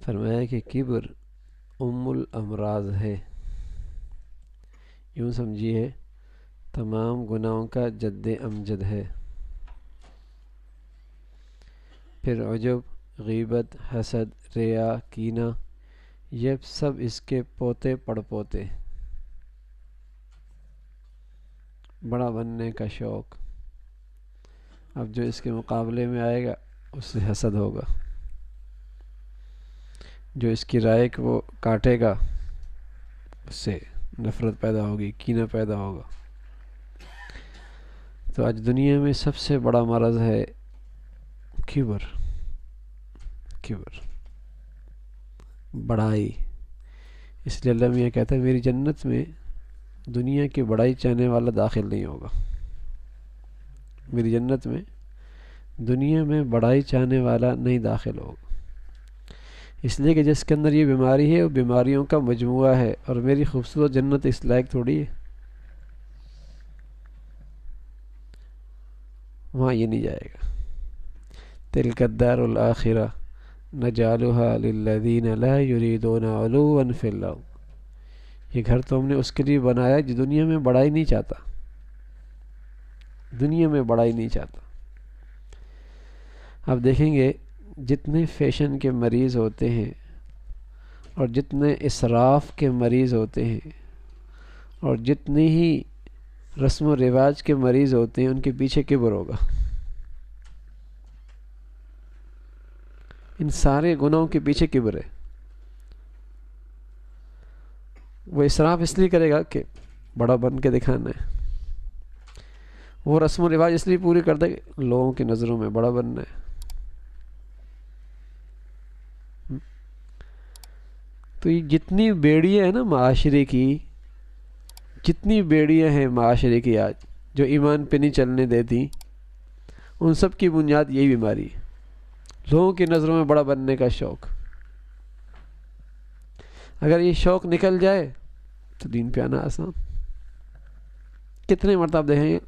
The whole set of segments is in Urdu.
فرمایا کہ کبر ام الامراض ہے، یوں سمجھیے تمام گناہوں کا جد امجد ہے۔ پھر عجب، غیبت، حسد، ریا، کینہ، یہ سب اس کے پوتے پڑ پوتے۔ بڑا بننے کا شوق، اب جو اس کے مقابلے میں آئے گا اس سے حسد ہوگا، جو اس کی رائے کو وہ کاٹے گا اس سے نفرت پیدا ہوگی، کینہ پیدا ہوگا۔ تو آج دنیا میں سب سے بڑا مرض ہے کبر، بڑائی۔ اس لیے اللہ میاں کہتا ہے میری جنت میں دنیا کی بڑائی چاہنے والا داخل نہیں ہوگا، میری جنت میں دنیا میں بڑائی چاہنے والا نہیں داخل ہوگا، اس لیے کہ جس کے اندر یہ بیماری ہے وہ بیماریوں کا مجموعہ ہے، اور میری خوبصورت جنت اس لائق تھوڑی ہے، وہاں یہ نہیں جائے گا۔ تلک الدار الآخرہ نجعلها للذین لا یریدون علوا فی الارض، یہ گھر تو ہم نے اس کے لیے بنایا جو دنیا میں بڑائی نہیں چاہتا، دنیا میں بڑائی نہیں چاہتا۔ اب دیکھیں گے جتنے فیشن کے مریض ہوتے ہیں اور جتنے اسراف کے مریض ہوتے ہیں اور جتنے ہی رسم و رواج کے مریض ہوتے ہیں، ان کے پیچھے کبر ہوگا۔ ان سارے گناہوں کے پیچھے کبر ہے۔ وہ اسراف اس لیے کرے گا کہ بڑا بن کے دکھانا ہے، وہ رسم و رواج اس لیے پوری کر دے کہ لوگوں کی نظروں میں بڑا بننا ہے۔ تو یہ جتنی بیڑیاں ہیں نا معاشرے کی، جتنی بیڑیاں ہیں معاشرے کی آج جو ایمان پہ نہیں چلنے دیتی، ان سب کی بنیاد یہی بیماری ہے، لوگوں کی نظروں میں بڑا بننے کا شوق۔ اگر یہ شوق نکل جائے تو دین پہ آنا آسان۔ کتنے مرتبہ دیکھیں گے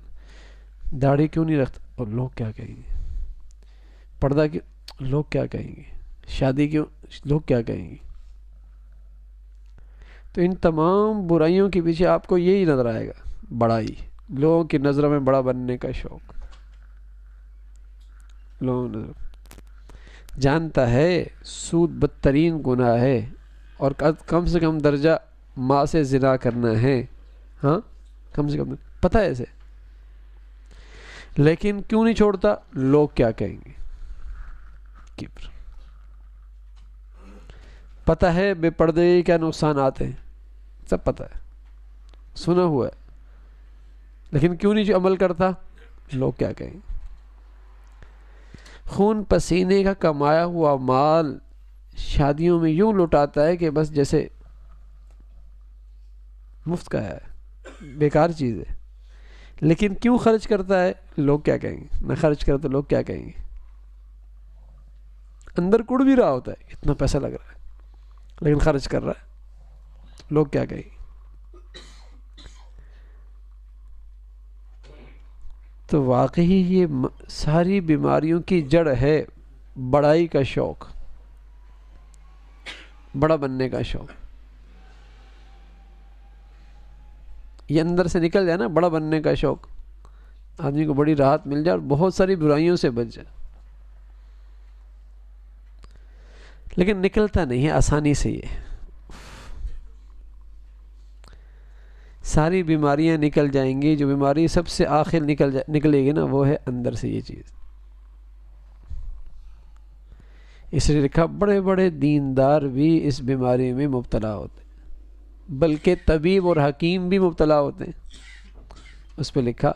داڑھی کیوں نہیں رکھتا اور لوگ کیا کہیں گے، پردہ کیوں لوگ کیا کہیں گے، شادی کیوں لوگ کیا کہیں گے۔ تو ان تمام برائیوں کے پیچھے آپ کو یہی نظر آئے گا، بڑائی، لوگوں کی نظروں میں بڑا بننے کا شوق۔ لوگوں جانتا ہے سود بدترین گناہ ہے اور کم سے کم درجہ ماں سے زنا کرنا ہے، ہاں کم سے کم پتہ ہے اسے، لیکن کیوں نہیں چھوڑتا؟ لوگ کیا کہیں گے، کبر۔ پتہ ہے بے پردے کے کیا نقصانات ہیں، سب پتہ ہے، سنا ہوا ہے، لیکن کیوں نہیں عمل کرتا؟ لوگ کیا کہیں گے۔ خون پسینے کا کمایا ہوا مال شادیوں میں یوں لٹاتا ہے کہ بس جیسے مفت کا ہے، بیکار چیز ہے، لیکن کیوں خرچ کرتا ہے؟ لوگ کیا کہیں گے۔ نہ خرچ کرے تو لوگ کیا کہیں گے، اندر کڑ بھی رہا ہوتا ہے اتنا پیسہ لگ رہا ہے لیکن خرچ کر رہا ہے، لوگ کیا کہیں گے۔ تو واقعی یہ ساری بیماریوں کی جڑ ہے بڑائی کا شوق، بڑا بننے کا شوق۔ یہ اندر سے نکل جائے نا بڑا بننے کا شوق، آدمی کو بڑی راحت مل جائے اور بہت ساری برائیوں سے بچ جائے، لیکن نکلتا نہیں ہے آسانی سے۔ یہ ساری بیماریاں نکل جائیں گی، جو بیماری سب سے آخر نکلے گی نا وہ ہے اندر سے یہ چیز۔ اس لیے لکھا بڑے بڑے دیندار بھی اس بیماری میں مبتلا ہوتے ہیں، بلکہ طبیب اور حکیم بھی مبتلا ہوتے ہیں۔ اس پہ لکھا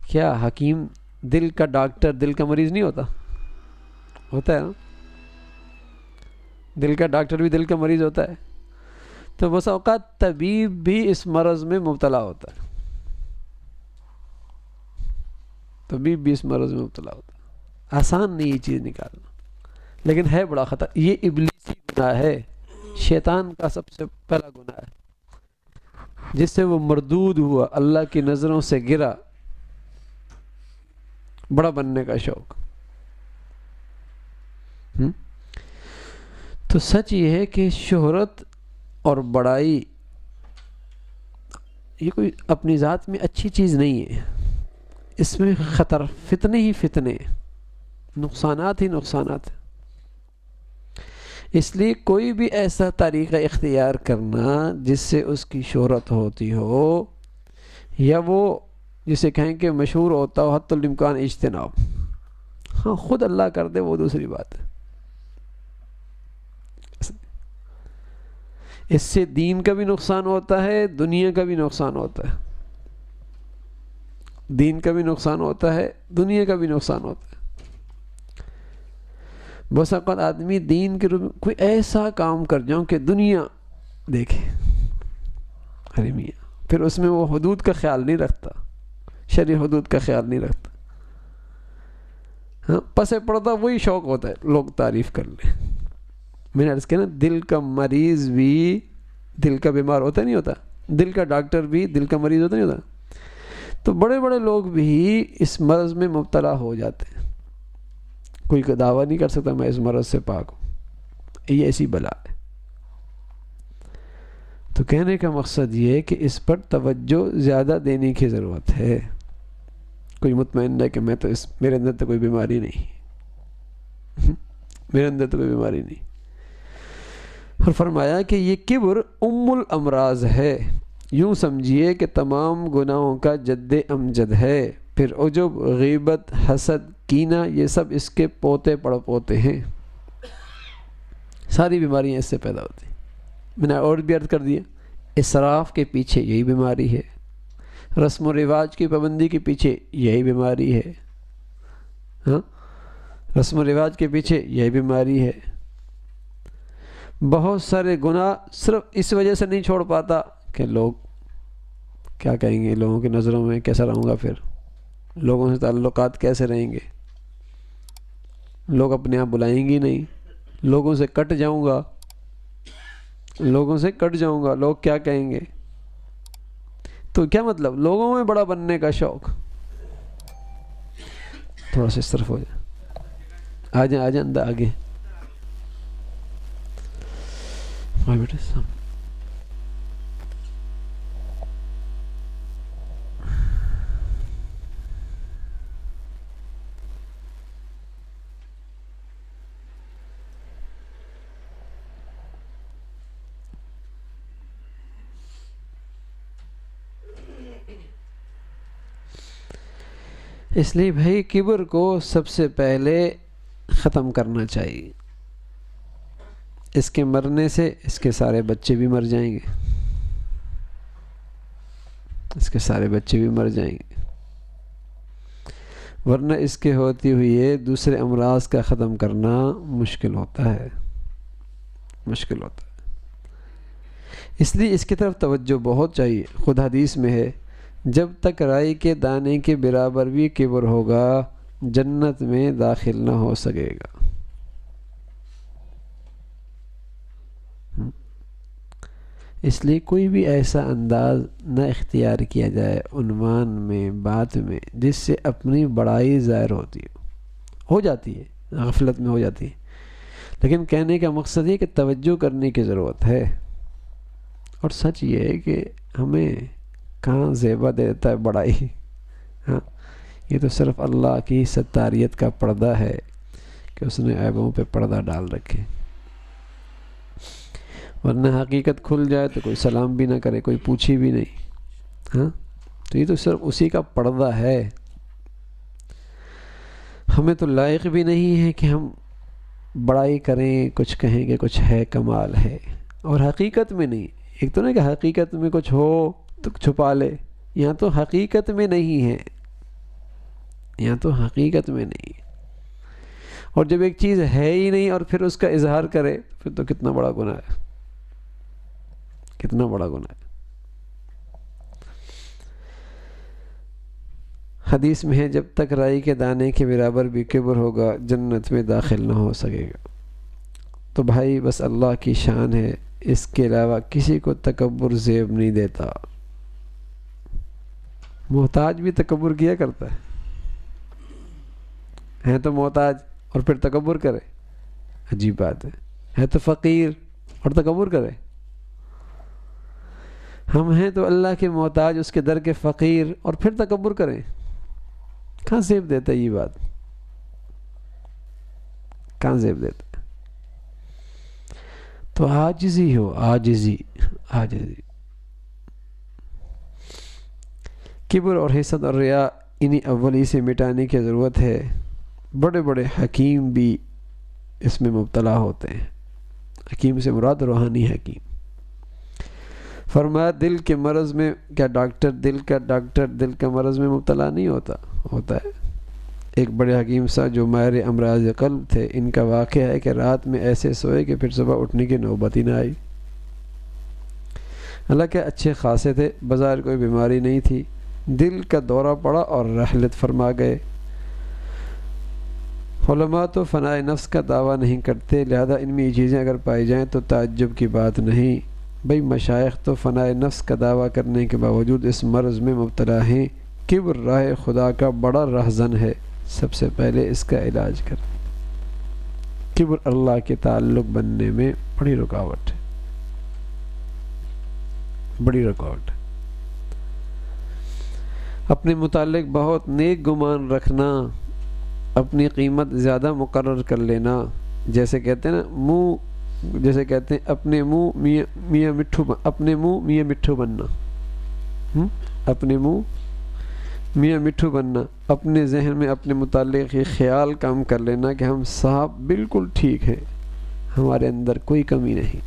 کیا حکیم دل کا ڈاکٹر دل کا مریض نہیں ہوتا؟ ہوتا ہے نا، دل کا ڈاکٹر بھی دل کا مریض ہوتا ہے۔ تو بس اوقات طبیب بھی اس مرض میں مبتلا ہوتا ہے، طبیب بھی اس مرض میں مبتلا ہوتا ہے۔ آسان نہیں یہ چیز نکالنا، لیکن ہے بڑا خطر۔ یہ ابلیسی گناہ ہے، شیطان کا سب سے پہلا گناہ ہے، جس سے وہ مردود ہوا، اللہ کی نظروں سے گرا، بڑا بننے کا شوق۔ تو سچ یہ ہے کہ شہرت اور بڑائی یہ کوئی اپنی ذات میں اچھی چیز نہیں ہے، اس میں خطر، فتنے ہی فتنے، نقصانات ہی نقصانات۔ اس لیے کوئی بھی ایسا طریقہ اختیار کرنا جس سے اس کی شہرت ہوتی ہو یا وہ جسے کہیں کہ مشہور ہوتا ہو، حتی الامکان اجتناب، ہاں خود اللہ کر دے وہ دوسری بات ہے۔ اس سے دین کا بھی نقصان ہوتا ہے، دنیا کا بھی نقصان ہوتا ہے، دین کا بھی نقصان ہوتا ہے، دنیا کا بھی نقصان ہوتا ہے۔ بس اوقات آدمی دین کے روپ میں کوئی ایسا کام کر جاؤں کہ دنیا دیکھے، ارے میاں، پھر اس میں وہ حدود کا خیال نہیں رکھتا، شرعی حدود کا خیال نہیں رکھتا، ہاں پس پردہ وہی شوق ہوتا ہے لوگ تعریف کر لیں۔ میں نے عرض کیا نا، دل کا مریض بھی دل کا بیمار ہوتا نہیں ہوتا، دل کا ڈاکٹر بھی دل کا مریض ہوتا نہیں ہوتا، تو بڑے بڑے لوگ بھی اس مرض میں مبتلا ہو جاتے ہیں، کوئی دعویٰ نہیں کر سکتا میں اس مرض سے پاک ہوں، یہ ایسی بلا ہے۔ تو کہنے کا مقصد یہ ہے کہ اس پر توجہ زیادہ دینے کی ضرورت ہے۔ کوئی مطمئن ہے کہ میں تو میرے اندر تو کوئی بیماری نہیں، میرے اندر تو کوئی بیماری نہیں۔ اور فرمایا کہ یہ کبر ام الامراض ہے، یوں سمجھیے کہ تمام گناہوں کا جد امجد ہے، پھر عجب، غیبت، حسد، کینہ، یہ سب اس کے پوتے پڑ پوتے ہیں، ساری بیماریاں اس سے پیدا ہوتی ہیں۔ میں نے اور بھی عرض کر دیا، اسراف کے پیچھے یہی بیماری ہے، رسم و رواج کی پابندی کے پیچھے یہی بیماری ہے، ہاں رسم و رواج کے پیچھے یہی بیماری ہے۔ بہت سارے گناہ صرف اس وجہ سے نہیں چھوڑ پاتا کہ لوگ کیا کہیں گے، لوگوں کی نظروں میں کیسا رہوں گا، پھر لوگوں سے تعلقات کیسے رہیں گے، لوگ اپنے آپ بلائیں گے نہیں، لوگوں سے کٹ جاؤں گا، لوگوں سے کٹ جاؤں گا، لوگ کیا کہیں گے۔ تو کیا مطلب، لوگوں میں بڑا بننے کا شوق۔ تھوڑا سا اس طرف ہو جائے، آ جائیں اندر آگے، بیٹے اس لیے بھائی کبر کو سب سے پہلے ختم کرنا چاہیے۔ اس کے مرنے سے اس کے سارے بچے بھی مر جائیں گے، اس کے سارے بچے بھی مر جائیں گے، ورنہ اس کے ہوتی ہوئی دوسرے امراض کا ختم کرنا مشکل ہوتا ہے، مشکل ہوتا ہے۔ اس لیے اس کی طرف توجہ بہت چاہیے۔ خود حدیث میں ہے، جب تک رائی کے دانے کے برابر بھی کبر ہوگا جنت میں داخل نہ ہو سکے گا۔ اس لیے کوئی بھی ایسا انداز نہ اختیار کیا جائے عنوان میں، بات میں، جس سے اپنی بڑائی ظاہر ہوتی ہو جاتی ہے، غفلت میں ہو جاتی ہے، لیکن کہنے کا مقصد یہ کہ توجہ کرنے کی ضرورت ہے۔ اور سچ یہ ہے کہ ہمیں کہاں زیبہ دیتا ہے بڑائی، ہاں یہ تو صرف اللہ کی ستاریت کا پردہ ہے کہ اس نے عیبوں پہ پردہ ڈال رکھے، ورنہ حقیقت کھل جائے تو کوئی سلام بھی نہ کرے، کوئی پوچھی بھی نہیں، ہاں تو یہ تو صرف اسی کا پردہ ہے۔ ہمیں تو لائق بھی نہیں ہے کہ ہم بڑائی کریں، کچھ کہیں کہ کچھ ہے، کمال ہے، اور حقیقت میں نہیں۔ ایک تو نہیں کہ حقیقت میں کچھ ہو تو چھپا لے، یہاں تو حقیقت میں نہیں ہے، یہاں تو حقیقت میں نہیں ہے۔ اور جب ایک چیز ہے ہی نہیں اور پھر اس کا اظہار کرے، پھر تو کتنا بڑا گناہ ہے، کتنا بڑا گناہ ہے۔ حدیث میں ہے، جب تک رائی کے دانے کے برابر بھی کبر ہوگا جنت میں داخل نہ ہو سکے گا۔ تو بھائی بس اللہ کی شان ہے، اس کے علاوہ کسی کو تکبر زیب نہیں دیتا۔ محتاج بھی تکبر کیا کرتا ہے تو محتاج اور پھر تکبر کرے، عجیب بات ہے۔ ہے تو فقیر اور تکبر کرے. ہم ہیں تو اللہ کے محتاج، اس کے در کے فقیر، اور پھر تکبر کریں. کہاں زیب دیتا ہے یہ بات؟ کہاں زیب دیتا ہے؟ تو عاجزی ہو، عاجزی. کبر اور حسد اور ریا انہی اولی سے مٹانے کی ضرورت ہے. بڑے بڑے حکیم بھی اس میں مبتلا ہوتے ہیں. حکیم سے مراد روحانی حکیم. فرمایا دل کے مرض میں کیا دل کا مرض میں مبتلا نہیں ہوتا ہے. ایک بڑے حکیم صاحب جو ماہر امراض قلب تھے، ان کا واقعہ ہے کہ رات میں ایسے سوئے کہ پھر صبح اٹھنے کی نوبت ہی نہ آئی. حالانکہ اچھے خاصے تھے، بظاہر کوئی بیماری نہیں تھی. دل کا دورہ پڑا اور رحلت فرما گئے. علماء تو فنائے نفس کا دعویٰ نہیں کرتے، لہذا ان میں یہ چیزیں اگر پائی جائیں تو تعجب کی بات نہیں. بھئی مشائخ تو فنائے نفس کا دعویٰ کرنے کے باوجود اس مرض میں مبتلا ہیں. کبر راہ خدا کا بڑا رہزن ہے، سب سے پہلے اس کا علاج کر. کبر اللہ کے تعلق بننے میں بڑی رکاوٹ ہے. اپنے متعلق بہت نیک گمان رکھنا، اپنی قیمت زیادہ مقرر کر لینا. جیسے کہتے ہیں اپنے منہ میاں مٹھو بننا. اپنے منہ میاں مٹھو بننا. اپنے ذہن میں اپنے متعلق یہ خیال کام کر لینا کہ ہم صاحب بالکل ٹھیک ہیں، ہمارے اندر کوئی کمی نہیں،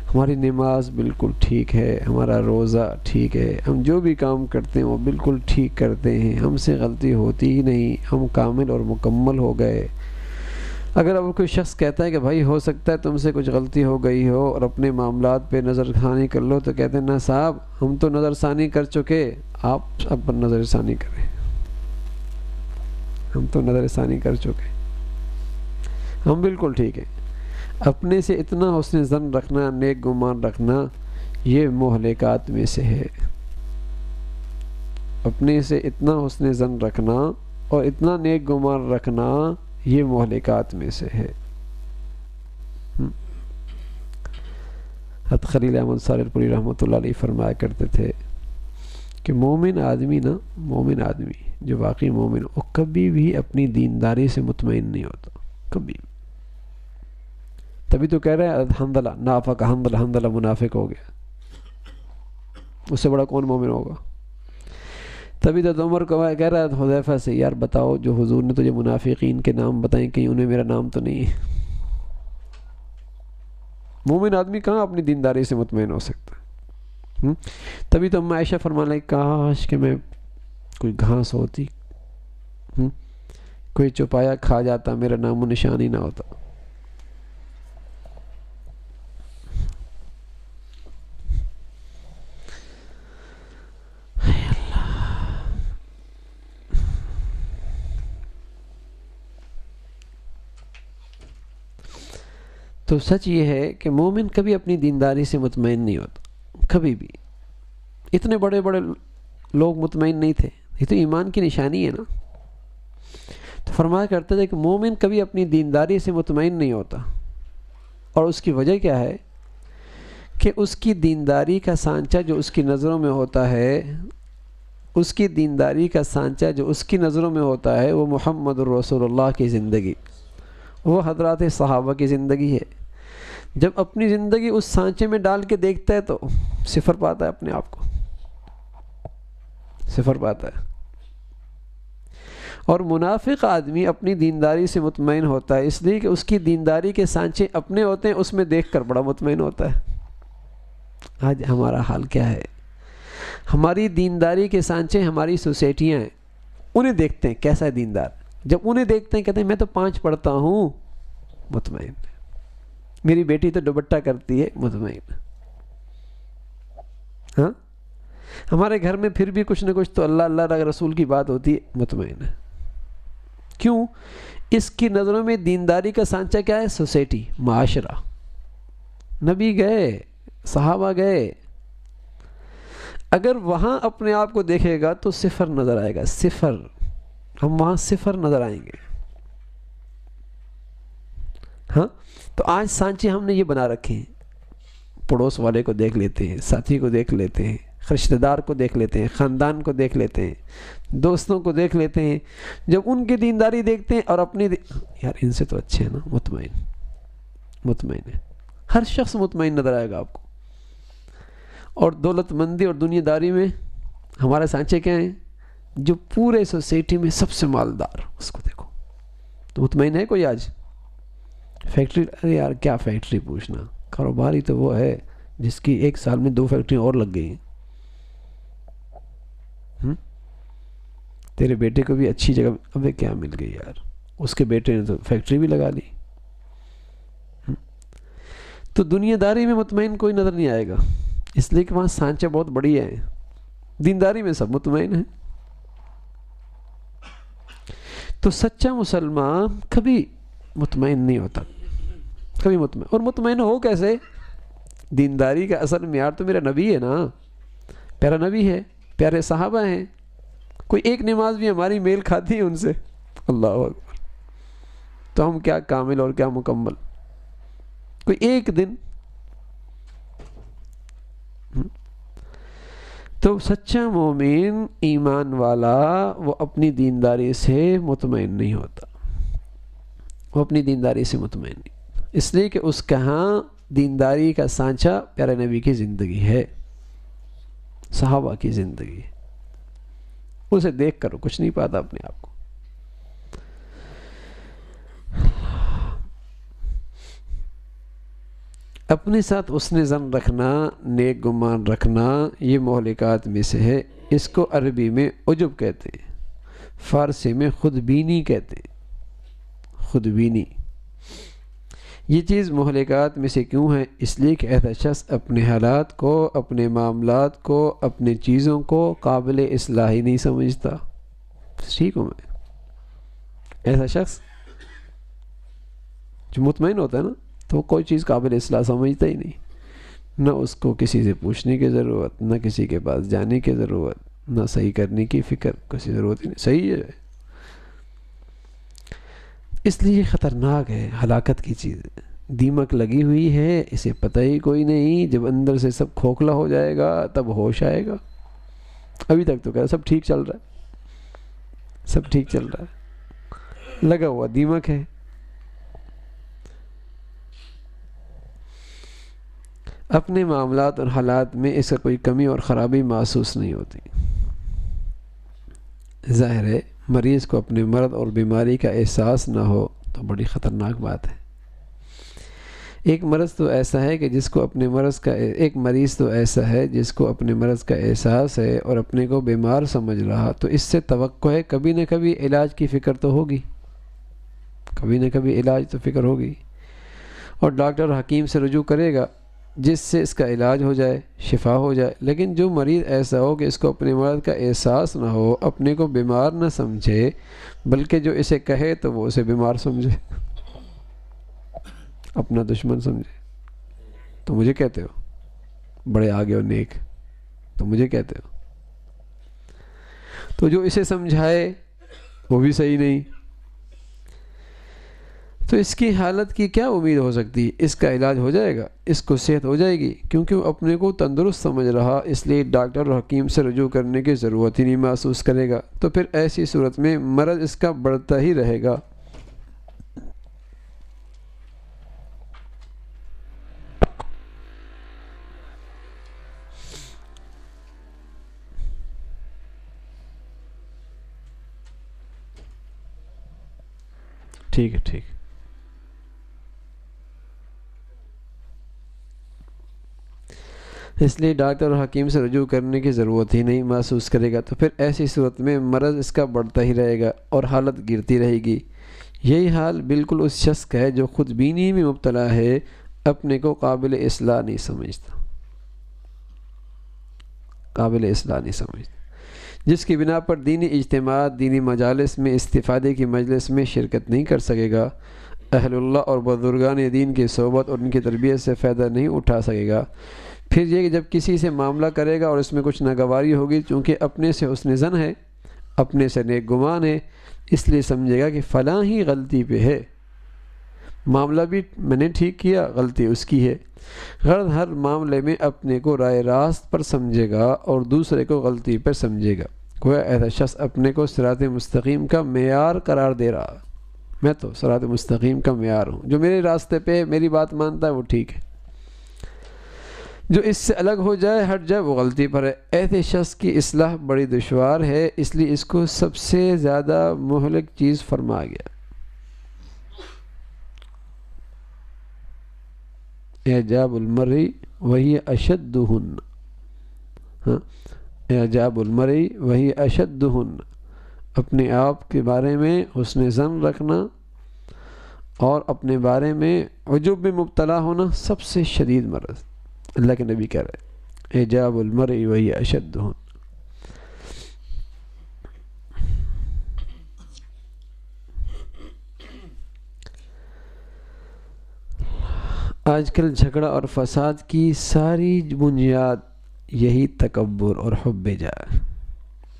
ہماری نماز بالکل ٹھیک ہے، ہمارا روزہ ٹھیک ہے، ہم جو بھی کام کرتے ہیں وہ بالکل ٹھیک کرتے ہیں، ہم سے غلطی ہوتی ہی نہیں، ہم کامل اور مکمل ہو گئے. اگر اب کوئی شخص کہتا ہے کہ بھائی ہو سکتا ہے تم سے کچھ غلطی ہو گئی ہو اور اپنے معاملات پہ نظر ثانی کر لو، تو کہتے ہیں نا صاحب ہم تو نظر ثانی کر چکے، آپ اب پر نظر ثانی کریں. ہم تو نظر ثانی کر چکے، ہم بالکل ٹھیک ہیں. اپنے سے اتنا حسن ظن رکھنا، نیک گمان رکھنا، یہ مہلکات میں سے ہے. اپنے سے اتنا حسن ظن رکھنا اور اتنا نیک گمان رکھنا، یہ مہلکات میں سے ہے. حضرت خلیل احمد سالرپوری رحمۃ اللہ علیہ فرمایا کرتے تھے کہ مومن آدمی جو واقعی مومن، وہ کبھی بھی اپنی دینداری سے مطمئن نہیں ہوتا، کبھی. تبھی تو کہہ رہے ہیں حنظلہ نافق، حنظلہ منافق ہو گیا. اس سے بڑا کون مومن ہوگا؟ تبھی تو عمر کو کہہ رہا ہے حذیفہ سے، یار بتاؤ جو حضور نے تجھے منافقین کے نام بتائیں کہیں انہیں میرا نام تو نہیں ہے. مومن آدمی کہاں اپنی دینداری سے مطمئن ہو سکتا ہے؟ تبھی تو ام عائشہ فرمانے لگی کاش کہ میں کوئی گھاس ہوتی، کوئی چوپایا کھا جاتا، میرا نام و نشان ہی نہ ہوتا. تو سچ یہ ہے کہ مومن کبھی اپنی دینداری سے مطمئن نہیں ہوتا، کبھی بھی. اتنے بڑے بڑے لوگ مطمئن نہیں تھے، یہ تو ایمان کی نشانی ہے نا. تو فرمایا کرتے تھے کہ مومن کبھی اپنی دینداری سے مطمئن نہیں ہوتا، اور اس کی وجہ کیا ہے کہ اس کی دینداری کا سانچہ جو اس کی نظروں میں ہوتا ہے، وہ محمد الرسول اللہ کی زندگی، وہ حضرات صحابہ کی زندگی ہے. جب اپنی زندگی اس سانچے میں ڈال کے دیکھتا ہے تو صفر پاتا ہے، اپنے آپ کو صفر پاتا ہے. اور منافق آدمی اپنی دینداری سے مطمئن ہوتا ہے اس لیے کہ اس کی دینداری کے سانچے اپنے ہوتے ہیں، اس میں دیکھ کر بڑا مطمئن ہوتا ہے. آج ہمارا حال کیا ہے؟ ہماری دینداری کے سانچے ہماری سوسائٹیاں ہیں، انہیں دیکھتے ہیں کیسا ہے دیندار. جب انہیں دیکھتے ہیں کہتے ہیں میں تو 5 پڑھتا ہوں، مطمئن. میری بیٹی تو دوپٹہ کرتی ہے، مطمئن. ہاں ہمارے گھر میں پھر بھی کچھ نہ کچھ تو اللہ اللہ رسول کی بات ہوتی ہے، مطمئن. کیوں؟ اس کی نظروں میں دینداری کا سانچہ کیا ہے؟ سوسائٹی، معاشرہ. نبی گئے، صحابہ گئے، اگر وہاں اپنے آپ کو دیکھے گا تو صفر نظر آئے گا، صفر. ہم وہاں صفر نظر آئیں گے. ہاں تو آج سانچے ہم نے یہ بنا رکھے ہیں، پڑوس والے کو دیکھ لیتے ہیں، ساتھی کو دیکھ لیتے ہیں، رشتہ دار کو دیکھ لیتے ہیں، خاندان کو دیکھ لیتے ہیں، دوستوں کو دیکھ لیتے ہیں، جب ان کی دینداری دیکھتے ہیں اور اپنی یار ان سے تو اچھے ہیں نا، مطمئن ہے، ہر شخص مطمئن نظر آئے گا آپ کو. اور دولت مندی اور دنیا داری میں ہمارے سانچے کیا ہیں؟ جو پورے سوسائٹی میں سب سے مالدار، اس کو دیکھو تو مطمئن ہے کوئی آج؟ فیکٹری، ارے یار کیا فیکٹری پوچھنا، کاروباری تو وہ ہے جس کی ایک سال میں 2 فیکٹری اور لگ گئی ہیں. تیرے بیٹے کو بھی اچھی جگہ، ابے کیا مل گئی یار، اس کے بیٹے نے تو فیکٹری بھی لگا لی. تو دنیا داری میں مطمئن کوئی نظر نہیں آئے گا، اس لیے کہ وہاں سانچے بہت بڑی ہیں. دینداری میں سب مطمئن ہیں. تو سچا مسلمان کبھی مطمئن نہیں ہوتا، کبھی مطمئن. اور مطمئن ہو کیسے؟ دینداری کا اصل معیار تو میرا نبی ہے نا، پیارا نبی ہے، پیارے صحابہ ہیں. کوئی ایک نماز بھی ہماری میل کھاتی ہے ان سے، اللہ اکبر. تو ہم کیا کامل اور کیا مکمل. کوئی ایک دن. تو سچا مومن ایمان والا وہ اپنی دینداری سے مطمئن نہیں ہوتا، وہ اپنی دینداری سے مطمئن نہیں، اس لیے کہ اس کا ہاں دینداری کا سانچہ پیارے نبی کی زندگی ہے، صحابہ کی زندگی ہے. اسے دیکھ کر کچھ نہیں پاتا اپنے آپ کو. اپنے ساتھ اس نے ظن رکھنا، نیک گمان رکھنا، یہ مہلکات میں سے ہے. اس کو عربی میں عجب کہتے ہیں، فارسی میں خود بینی کہتے ہیں. خود بینی یہ چیز مہلکات میں سے کیوں ہے؟ اس لیے کہ ایسا شخص اپنے حالات کو، اپنے معاملات کو، اپنے چیزوں کو قابل اصلاح ہی نہیں سمجھتا. ٹھیک ہوں میں؟ ایسا شخص جو مطمئن ہوتا ہے نا، تو کوئی چیز قابل اصلاح سمجھتا ہی نہیں. نہ اس کو کسی سے پوچھنے کی ضرورت، نہ کسی کے پاس جانے کی ضرورت، نہ صحیح کرنے کی فکر، کسی ضرورت ہی نہیں. صحیح ہے، اس لیے خطرناک ہے، ہلاکت کی چیز ہے. دیمک لگی ہوئی ہے، اسے پتہ ہی کوئی نہیں. جب اندر سے سب کھوکھلا ہو جائے گا تب ہوش آئے گا. ابھی تک تو کہا سب ٹھیک چل رہا ہے، سب ٹھیک چل رہا ہے، لگا ہوا دیمک ہے. اپنے معاملات اور حالات میں اس کا کوئی کمی اور خرابی محسوس نہیں ہوتی. ظاہر ہے مریض کو اپنے مرض اور بیماری کا احساس نہ ہو تو بڑی خطرناک بات ہے. ایک مرض تو ایسا ہے کہ جس کو اپنے مرض کا، ایک مریض تو ایسا ہے جس کو اپنے مرض کا احساس ہے اور اپنے کو بیمار سمجھ رہا، تو اس سے توقع ہے کبھی نہ کبھی علاج کی فکر تو ہوگی، کبھی نہ کبھی علاج تو فکر ہوگی. اور ڈاکٹر اور حکیم سے رجوع کرے گا جس سے اس کا علاج ہو جائے، شفا ہو جائے. لیکن جو مریض ایسا ہو کہ اس کو اپنے مرض کا احساس نہ ہو، اپنے کو بیمار نہ سمجھے، بلکہ جو اسے کہے تو وہ اسے بیمار سمجھے، اپنا دشمن سمجھے. تو مجھے کہتے ہو بڑے آگے ہو نیک، تو مجھے کہتے ہو. تو جو اسے سمجھائے وہ بھی صحیح نہیں. تو اس کی حالت کی کیا امید ہو سکتی؟ اس کا علاج ہو جائے گا، اس کو صحت ہو جائے گی، کیونکہ وہ اپنے کو تندرست سمجھ رہا، اس لیے ڈاکٹر اور حکیم سے رجوع کرنے کی ضرورت ہی نہیں محسوس کرے گا. تو پھر ایسی صورت میں مرض اس کا بڑھتا ہی رہے گا. ٹھیک ہے، ٹھیک. اس لیے ڈاکٹر اور حکیم سے رجوع کرنے کی ضرورت ہی نہیں محسوس کرے گا. تو پھر ایسی صورت میں مرض اس کا بڑھتا ہی رہے گا اور حالت گرتی رہے گی. یہی حال بالکل اس شخص کا ہے جو خود بینی میں مبتلا ہے، اپنے کو قابل اصلاح نہیں سمجھتا، قابل اصلاح نہیں سمجھتا، جس کی بنا پر دینی اجتماعات، دینی مجالس میں، استفادے کی مجلس میں شرکت نہیں کر سکے گا، اہل اللہ اور بزرگان دین کی صحبت اور ان کی تربیت سے فائدہ نہیں اٹھا سکے گا. پھر یہ کہ جب کسی سے معاملہ کرے گا اور اس میں کچھ ناگواری ہوگی، چونکہ اپنے سے حسن ظن ہے، اپنے سے نیک گمان ہے، اس لیے سمجھے گا کہ فلاں ہی غلطی پہ ہے، معاملہ بھی میں نے ٹھیک کیا، غلطی اس کی ہے۔ غرض ہر معاملے میں اپنے کو رائے راست پر سمجھے گا اور دوسرے کو غلطی پر سمجھے گا۔ کوئی ایسا شخص اپنے کو صراط مستقیم کا معیار قرار دے رہا، میں تو صراط مستقیم کا معیار ہوں، جو میرے راستے پہ میری بات مانتا ہے وہ ٹھیک ہے، جو اس سے الگ ہو جائے ہٹ جائے وہ غلطی پر ہے۔ ایسے شخص کی اصلاح بڑی دشوار ہے، اس لیے اس کو سب سے زیادہ مہلک چیز فرمایا گیا۔ اعجاب المرء وہی اشدہن، اعجاب المرء وہی اشدہن، اپنے آپ کے بارے میں حسن ظن رکھنا اور اپنے بارے میں عجب میں مبتلا ہونا سب سے شدید مرض، اللہ کے نبی کہہ رہے اعجاب المرء وہی اشدہن۔ آج کل جھگڑا اور فساد کی ساری بنیاد یہی تکبر اور حب جاہ۔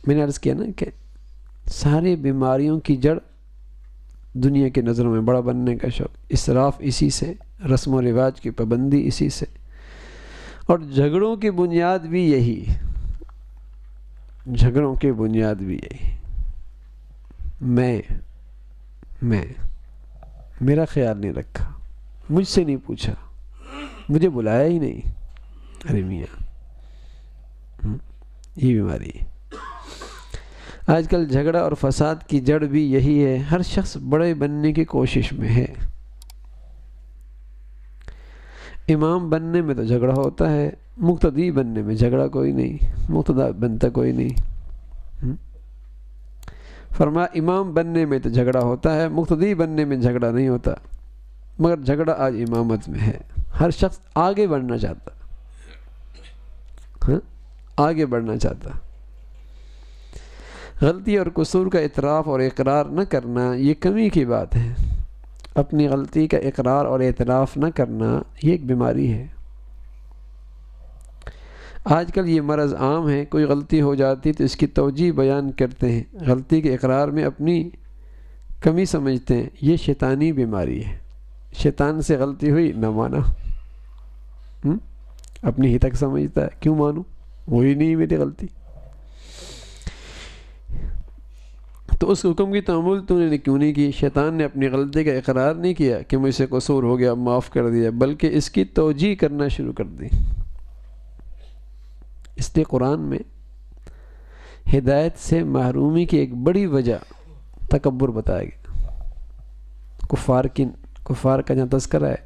میں نے عرض کیا نا کہ سارے بیماریوں کی جڑ دنیا کے نظروں میں بڑا بننے کا شوق، اسراف اسی سے، رسم و رواج کی پابندی اسی سے، اور جھگڑوں کی بنیاد بھی یہی، جھگڑوں کی بنیاد بھی یہی، میں میرا خیال نہیں رکھا، مجھ سے نہیں پوچھا، مجھے بلایا ہی نہیں، ارے میاں یہ بیماری ہے۔ آج کل جھگڑا اور فساد کی جڑ بھی یہی ہے، ہر شخص بڑے بننے کی کوشش میں ہے۔ امام بننے میں تو جھگڑا ہوتا ہے، مقتدی بننے میں جھگڑا کوئی نہیں، مقتدا بنتا کوئی نہیں۔ فرمایا امام بننے میں تو جھگڑا ہوتا ہے، مقتدی بننے میں جھگڑا نہیں ہوتا، مگر جھگڑا آج امامت میں ہے۔ ہر شخص آگے بڑھنا چاہتا، آگے بڑھنا چاہتا۔ غلطی اور قصور کا اعتراف اور اقرار نہ کرنا یہ کمی کی بات ہے، اپنی غلطی کا اقرار اور اعتراف نہ کرنا یہ ایک بیماری ہے۔ آج کل یہ مرض عام ہے، کوئی غلطی ہو جاتی تو اس کی توجیہ بیان کرتے ہیں، غلطی کے اقرار میں اپنی کمی سمجھتے ہیں، یہ شیطانی بیماری ہے۔ شیطان سے غلطی ہوئی نہ مانا، اپنی ہی تک سمجھتا ہے، کیوں مانوں، وہی نہیں میری غلطی، تو اس حکم کی تعامل تو نے کیوں نہیں کی؟ شیطان نے اپنی غلطی کا اقرار نہیں کیا کہ مجھ سے قصور ہو گیا، معاف کر دیا، بلکہ اس کی توجیہ کرنا شروع کر دی۔ اس لیے قرآن میں ہدایت سے محرومی کی ایک بڑی وجہ تکبر بتایا گیا۔ کفار کا جہاں تذکرہ ہے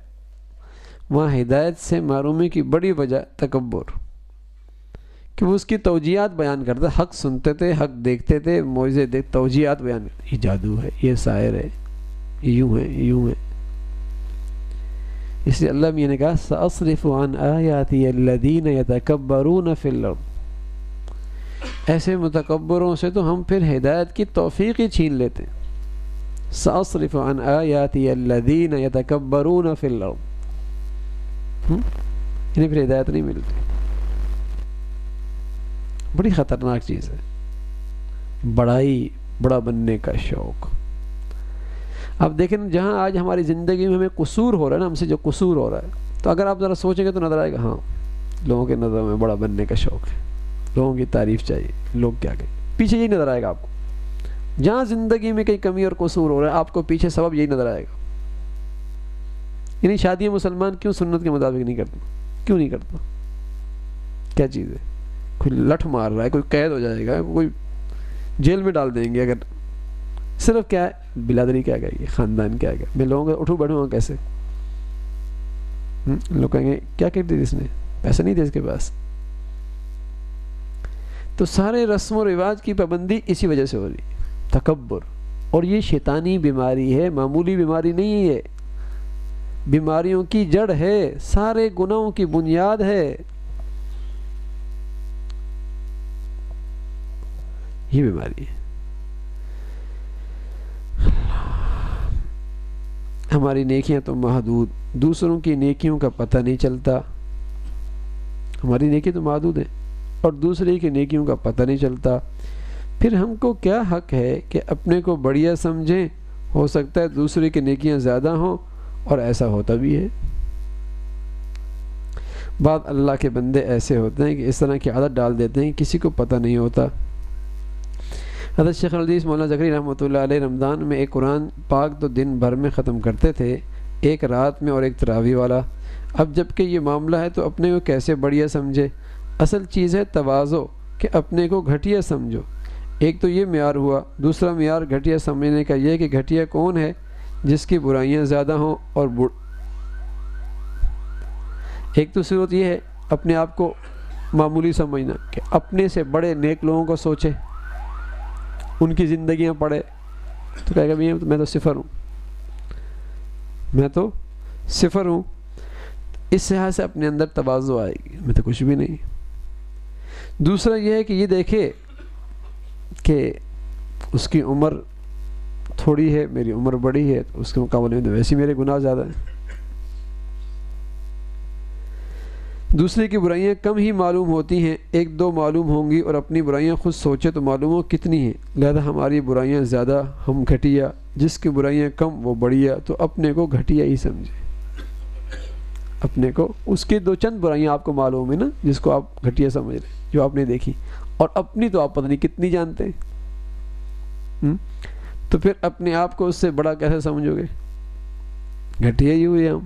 وہاں ہدایت سے محرومی کی بڑی وجہ تکبر، کہ وہ اس کی توجیہات بیان کرتا، حق سنتے تھے، حق دیکھتے تھے، معجزے توجیہات بیان کرتے، یہ جادو ہے، یہ ساحر ہے، یہ یوں ہے، یہ یوں ہے۔ اس لیے اللہ میاں نے کہا سأصرف عن آیاتی الذین یتکبرون فی الارض، ایسے متکبروں سے تو ہم پھر ہدایت کی توفیق ہی چھین لیتے ہیں۔ سأصرف عن آیاتی الذین یتکبرون فی الارض، انہیں پھر ہدایت نہیں ملتی۔ بڑی خطرناک چیز ہے بڑا بننے کا شوق۔ اب دیکھیں جہاں آج ہماری زندگی میں ہمیں قصور ہو رہا ہے نا، ہم سے جو قصور ہو رہا ہے، تو اگر آپ ذرا سوچیں گے تو نظر آئے گا ہاں لوگوں کے نظر میں بڑا بننے کا شوق ہے، لوگوں کی تعریف چاہیے، لوگ کیا کہیں، پیچھے یہی نظر آئے گا آپ کو۔ جہاں زندگی میں کئی کمی اور قصور ہو رہا ہے آپ کو پیچھے سبب یہی نظر آئے گا۔ یعنی شادی مسلمان کیوں سنت کے مطابق نہیں کرتا؟ کیوں نہیں کرتا؟ کیا چیز ہے؟ کوئی لٹھ مار رہا ہے، کوئی قید ہو جائے گا، کوئی جیل میں ڈال دیں گے، اگر صرف کیا ہے بلادری کیا کہے گی، خاندان کیا کہے، میں لوگوں کا اٹھوں بیٹھوں گا کیسے؟ لوگ کہیں گے کیا کہتے تھے اس نے، پیسے نہیں تھے اس کے پاس۔ تو سارے رسم و رواج کی پابندی اسی وجہ سے ہو رہی، تکبر، اور یہ شیطانی بیماری ہے، معمولی بیماری نہیں ہے، بیماریوں کی جڑ ہے، سارے گناہوں کی بنیاد ہے یہ بیماری ہے۔ ہماری نیکیاں تو محدود، دوسروں کی نیکیوں کا پتہ نہیں چلتا، ہماری نیکی تو محدود ہے اور دوسرے کی نیکیوں کا پتہ نہیں چلتا، پھر ہم کو کیا حق ہے کہ اپنے کو بڑھیا سمجھیں؟ ہو سکتا ہے دوسرے کی نیکیاں زیادہ ہوں اور ایسا ہوتا بھی ہے۔ بعض اللہ کے بندے ایسے ہوتے ہیں کہ اس طرح کی عادت ڈال دیتے ہیں کسی کو پتہ نہیں ہوتا۔ حضرت شیخ الحدیث مولانا زکریا رحمۃ اللہ علیہ رمضان میں ایک قرآن پاک تو دن بھر میں ختم کرتے تھے، ایک رات میں اور ایک تراویح والا۔ اب جب کہ یہ معاملہ ہے تو اپنے کو کیسے بڑھیا سمجھے؟ اصل چیز ہے تواضع، کہ اپنے کو گھٹیا سمجھو۔ ایک تو یہ معیار ہوا، دوسرا معیار گھٹیا سمجھنے کا یہ کہ گھٹیا کون ہے؟ جس کی برائیاں زیادہ ہوں اور ایک تو صورت یہ ہے اپنے آپ کو معمولی سمجھنا، کہ اپنے سے بڑے نیک لوگوں کو سوچے، ان کی زندگیاں پڑھے تو کہے گا میں تو صفر ہوں، میں تو صفر ہوں۔ اس لحاظ سے اپنے اندر تواضع آئے گی، میں تو کچھ بھی نہیں۔ دوسرا یہ ہے کہ یہ دیکھے کہ اس کی عمر تھوڑی ہے، میری عمر بڑی ہے، تو اس کے مقابلے میں تو ویسے میرے گناہ زیادہ ہیں۔ دوسرے کی برائیاں کم ہی معلوم ہوتی ہیں، ایک دو معلوم ہوں گی، اور اپنی برائیاں خود سوچے تو معلوم ہو کتنی ہیں۔ لہذا ہماری برائیاں زیادہ، ہم گھٹیا، جس کی برائیاں کم وہ بڑھیا، تو اپنے کو گھٹیا ہی سمجھے۔ اپنے کو اس کی دو چند برائیاں آپ کو معلوم ہے نا، جس کو آپ گھٹیا سمجھ رہے ہیں، جو آپ نے دیکھی، اور اپنی تو آپ پتہ نہیں کتنی جانتے ہیں، تو پھر اپنے آپ کو اس سے بڑا کیسے سمجھو گے؟ گھٹیا ہی ہوئے ہم۔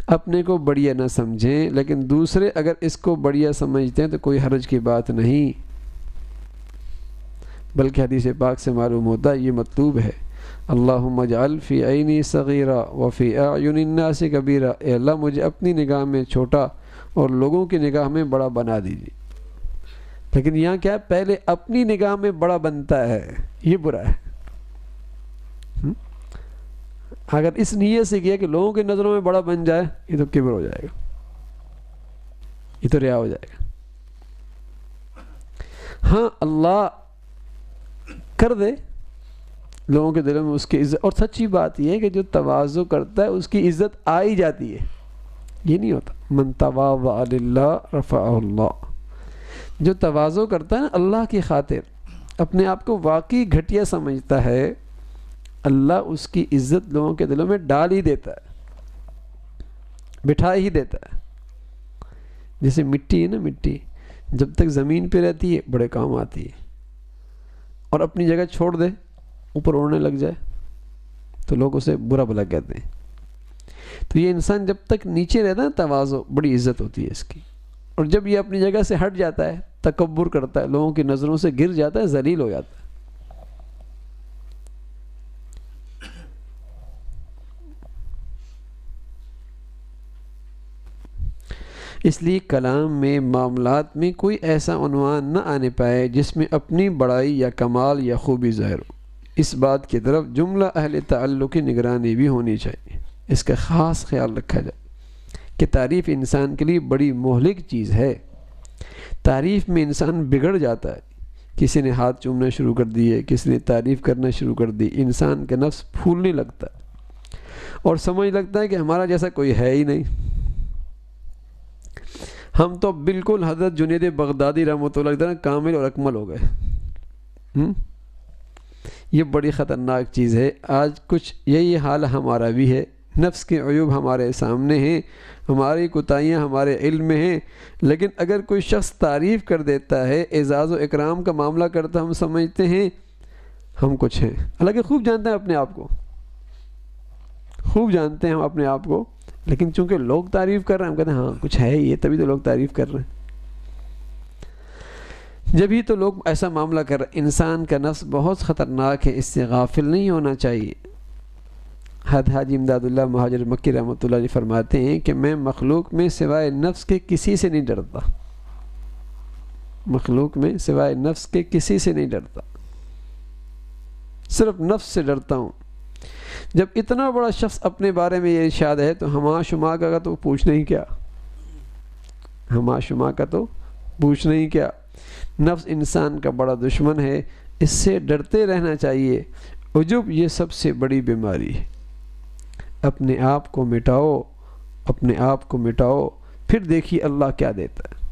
اپنے کو بڑھیا نہ سمجھیں، لیکن دوسرے اگر اس کو بڑھیا سمجھتے ہیں تو کوئی حرج کی بات نہیں، بلکہ حدیث پاک سے معلوم ہوتا ہے یہ مطلوب ہے، اللہم اجعل فی عینی صغیرہ وفی اعین الناس کبیرہ، اے اللہ مجھے اپنی نگاہ میں چھوٹا اور لوگوں کی نگاہ میں بڑا بنا دیجیے۔ لیکن یہاں کیا ہے؟ پہلے اپنی نگاہ میں بڑا بنتا ہے، یہ برا ہے۔ اگر اس نیت سے کیا کہ لوگوں کی نظروں میں بڑا بن جائے، یہ تو کبر ہو جائے گا، یہ تو ریا ہو جائے گا۔ ہاں اللہ کر دے لوگوں کے دلوں میں اس کی عزت، اور سچی بات یہ ہے کہ جو تواضع کرتا ہے اس کی عزت آ ہی جاتی ہے، یہ نہیں ہوتا من تواضع للہ رفعہ اللہ۔ جو تواضع کرتا ہے نا اللہ کی خاطر، اپنے آپ کو واقعی گھٹیا سمجھتا ہے، اللہ اس کی عزت لوگوں کے دلوں میں ڈال ہی دیتا ہے، بٹھا ہی دیتا ہے۔ جیسے مٹی ہے نا، مٹی جب تک زمین پہ رہتی ہے بڑے کام آتی ہے، اور اپنی جگہ چھوڑ دے، اوپر اڑنے لگ جائے تو لوگ اسے برا بھلا کہتے ہیں۔ تو یہ انسان جب تک نیچے رہتا ہے تواضع، بڑی عزت ہوتی ہے اس کی، اور جب یہ اپنی جگہ سے ہٹ جاتا ہے، تکبر کرتا ہے، لوگوں کی نظروں سے گر جاتا ہے، ذلیل ہو جاتا ہے۔ اس لیے کلام میں، معاملات میں کوئی ایسا عنوان نہ آنے پائے جس میں اپنی بڑائی یا کمال یا خوبی ظاہر ہو۔ اس بات کی طرف جملہ اہل تعلق کی نگرانی بھی ہونی چاہیے، اس کا خاص خیال رکھا جائے کہ تعریف انسان کے لیے بڑی مہلک چیز ہے۔ تعریف میں انسان بگڑ جاتا ہے، کسی نے ہاتھ چومنا شروع کر دیے، کسی نے تعریف کرنا شروع کر دی، انسان کا نفس پھولنے لگتا ہے اور سمجھ لگتا ہے کہ ہمارا جیسا کوئی ہے ہی نہیں، ہم تو بالکل حضرت جنید بغدادی رحمۃ اللہ علیہ کامل اور اکمل ہو گئے۔ یہ بڑی خطرناک چیز ہے۔ آج کچھ یہی حال ہمارا بھی ہے، نفس کے عیوب ہمارے سامنے ہیں، ہماری کوتاہیاں ہمارے علم میں ہیں، لیکن اگر کوئی شخص تعریف کر دیتا ہے، اعزاز و اکرام کا معاملہ کرتا، ہم سمجھتے ہیں ہم کچھ ہیں، حالانکہ خوب جانتے ہیں اپنے آپ کو، خوب جانتے ہیں ہم اپنے آپ کو، لیکن چونکہ لوگ تعریف کر رہے ہیں ہم کہتے ہیں ہاں کچھ ہے یہ، تبھی تو لوگ تعریف کر رہے ہیں، جب ہی تو لوگ ایسا معاملہ کر رہے ہیں۔ انسان کا نفس بہت خطرناک ہے، اس سے غافل نہیں ہونا چاہیے۔ حاجی امداد اللہ مہاجر مکی رحمۃ اللہ علیہ فرماتے ہیں کہ میں مخلوق میں سوائے نفس کے کسی سے نہیں ڈرتا، مخلوق میں سوائے نفس کے کسی سے نہیں ڈرتا، صرف نفس سے ڈرتا ہوں۔ جب اتنا بڑا شخص اپنے بارے میں یہ ارشاد ہے تو ہما شما کا تو پوچھنا ہی کیا، ہما شما کا تو پوچھنا ہی کیا۔ نفس انسان کا بڑا دشمن ہے، اس سے ڈرتے رہنا چاہیے۔ عجب یہ سب سے بڑی بیماری ہے۔ اپنے آپ کو مٹاؤ، اپنے آپ کو مٹاؤ، پھر دیکھیے اللہ کیا دیتا ہے۔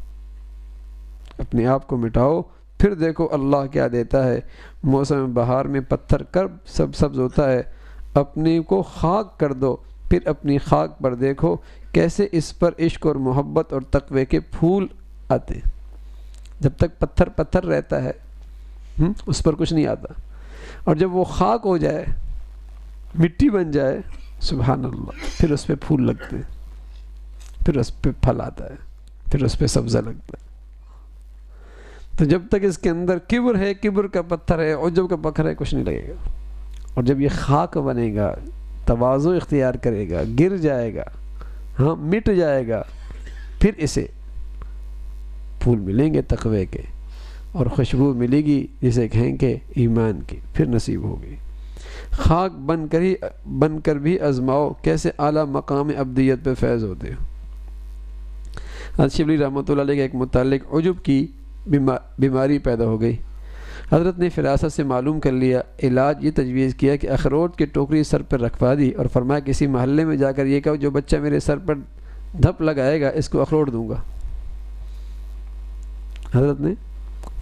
اپنے آپ کو مٹاؤ، پھر دیکھو اللہ کیا دیتا ہے۔ موسم بہار میں پتھر کب سبز ہوتا ہے، اپنے کو خاک کر دو، پھر اپنی خاک پر دیکھو کیسے اس پر عشق اور محبت اور تقوی کے پھول آتے ہیں۔ جب تک پتھر پتھر رہتا ہے اس پر کچھ نہیں آتا، اور جب وہ خاک ہو جائے، مٹی بن جائے، سبحان اللہ، پھر اس پہ پھول لگتے ہیں، پھر اس پہ پھل آتا ہے، پھر اس پہ سبزہ لگتا ہے۔ تو جب تک اس کے اندر کبر ہے، کبر کا پتھر ہے، عجب کا پتھر ہے، کچھ نہیں لگے گا۔ اور جب یہ خاک بنے گا، تواضع اختیار کرے گا، گر جائے گا، ہاں مٹ جائے گا، پھر اسے پھول ملیں گے تقوی کے، اور خوشبو ملے گی جسے کہیں کہ ایمان کی، پھر نصیب ہوگی۔ خاک بن کر بھی آزماؤ کیسے اعلیٰ مقام ابدیت پہ فیض ہوتے ہو۔ حضرت شبلی رحمۃ اللہ علیہ کے ایک متعلق عجب کی بیماری پیدا ہو گئی۔ حضرت نے فراست سے معلوم کر لیا، علاج یہ تجویز کیا کہ اخروٹ کی ٹوکری سر پر رکھوا دی، اور فرمایا کسی محلے میں جا کر یہ کہو جو بچہ میرے سر پر دھپ لگائے گا اس کو اخروٹ دوں گا۔ حضرت نے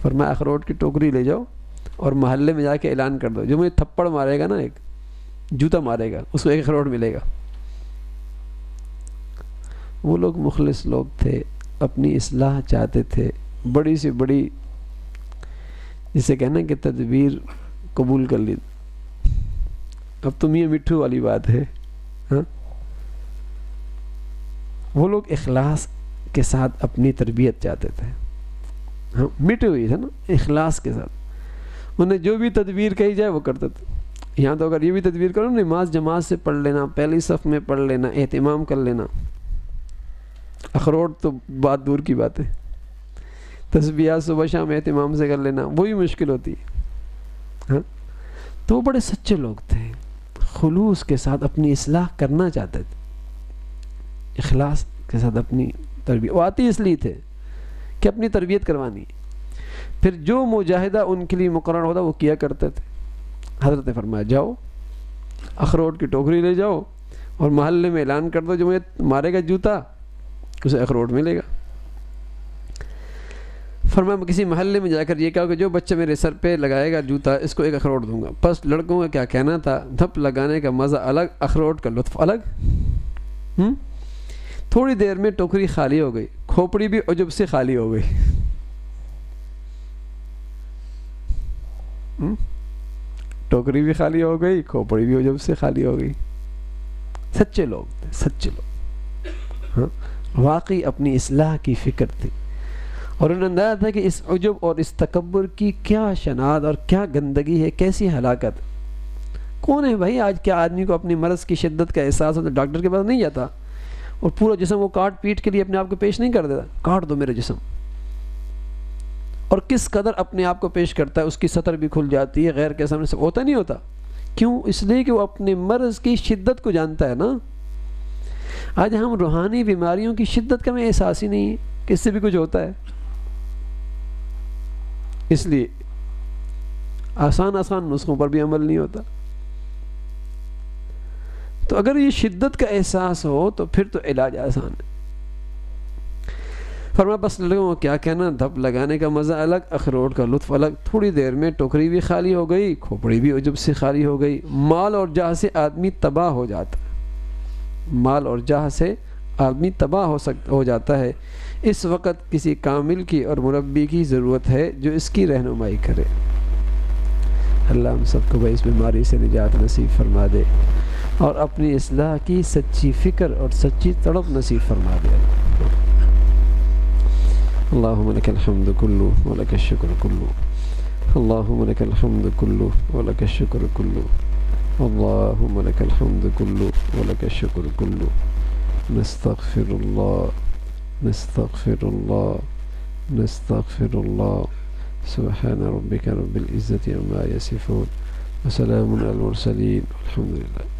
فرمایا اخروٹ کی ٹوکری لے جاؤ اور محلے میں جا کے اعلان کر دو، جو مجھے تھپڑ مارے گا نا، ایک جوتا مارے گا، اس کو ایک اخروٹ ملے گا۔ وہ لوگ مخلص لوگ تھے، اپنی اصلاح چاہتے تھے، بڑی سے بڑی جسے کہنا کہ تدبیر قبول کر لی۔ اب تم یہ مٹھو والی بات ہے، ہاں وہ لوگ اخلاص کے ساتھ اپنی تربیت چاہتے تھے، ہاں مٹے ہوئی تھے نا اخلاص کے ساتھ، انہیں جو بھی تدبیر کہی جائے وہ کرتے تھے۔ یہاں تو اگر یہ بھی تدبیر کرو، نماز جماعت سے پڑھ لینا، پہلی صف میں پڑھ لینا، اہتمام کر لینا، اخروٹ تو بات دور کی بات ہے، تسبیحات صبح شام اہتمام سے کر لینا وہی مشکل ہوتی ہے، ہاں تو وہ بڑے سچے لوگ تھے، خلوص کے ساتھ اپنی اصلاح کرنا چاہتے تھے، اخلاص کے ساتھ اپنی تربیت، وہ آتی اس لیے تھے کہ اپنی تربیت کروانی، پھر جو مجاہدہ ان کے لیے مقرر ہوتا وہ کیا کرتے تھے۔ حضرت نے فرمایا جاؤ اخروٹ کی ٹوکری لے جاؤ اور محلے میں اعلان کر دو جو مجھے مارے گا جوتا اسے اخروٹ ملے گا۔ فرمایا کسی محلے میں جا کر یہ کہا کہ جو بچہ میرے سر پہ لگائے گا جوتا اس کو ایک اخروٹ دوں گا۔ بس لڑکوں کا کیا کہنا تھا، دھپ لگانے کا مزہ الگ، اخروٹ کا لطف الگ۔ تھوڑی دیر میں ٹوکری خالی ہو گئی، کھوپڑی بھی عجب سے خالی ہو گئی۔ ٹوکری بھی خالی ہو گئی، کھوپڑی بھی عجب سے خالی ہو گئی۔ سچے لوگ تھے، سچے لوگ، ہاں واقعی اپنی اصلاح کی فکر تھی، اور انہیں اندازہ تھا کہ اس عجب اور اس تکبر کی کیا شناعت اور کیا گندگی ہے، کیسی ہلاکت۔ کون ہے بھائی آج کیا آدمی کو اپنی مرض کی شدت کا احساس ہوتا، ڈاکٹر کے پاس نہیں جاتا اور پورا جسم وہ کاٹ پیٹ کے لیے اپنے آپ کو پیش نہیں کر دیتا، کاٹ دو میرے جسم، اور کس قدر اپنے آپ کو پیش کرتا ہے، اس کی سطر بھی کھل جاتی ہے، غیر کے سامنے سے ہوتا نہیں ہوتا۔ کیوں؟ اس لیے کہ وہ اپنے مرض کی شدت کو جانتا ہے نا۔ آج ہم روحانی بیماریوں کی شدت کا ہمیں احساس ہی نہیں ہے کہ اس سے بھی کچھ ہوتا ہے، اس لیے آسان نسخوں پر بھی عمل نہیں ہوتا۔ تو اگر یہ شدت کا احساس ہو تو پھر تو علاج آسان ہے۔ فرمایا بس لوگوں کو کیا کہنا، دھپ لگانے کا مزہ الگ، اخروٹ کا لطف الگ۔ تھوڑی دیر میں ٹوکری بھی خالی ہو گئی، کھوپڑی بھی عجب سے خالی ہو گئی۔ مال اور جاہ سے آدمی تباہ ہو جاتا ہے، مال اور جاہ سے آدمی تباہ ہو جاتا ہے۔ اس وقت کسی کامل کی اور مربی کی ضرورت ہے جو اس کی رہنمائی کرے۔ اللہ ہم سب کو اس بیماری سے نجات نصیب فرما دے، اور اپنی اصلاح کی سچی فکر اور سچی تڑپ نصیب فرما دے۔ اللہم لک الحمد کلو ولک الشکر کلو، اللہم لک الحمد کلو ولک الشکر کلو، اللہم لک الحمد کلو ولک الشکر کلو۔ نستغفر اللہ نستغفر اللہ نستغفر اللہ۔ سبحان ربک رب العزة عما یصفون وسلام علی المرسلین والحمد للہ۔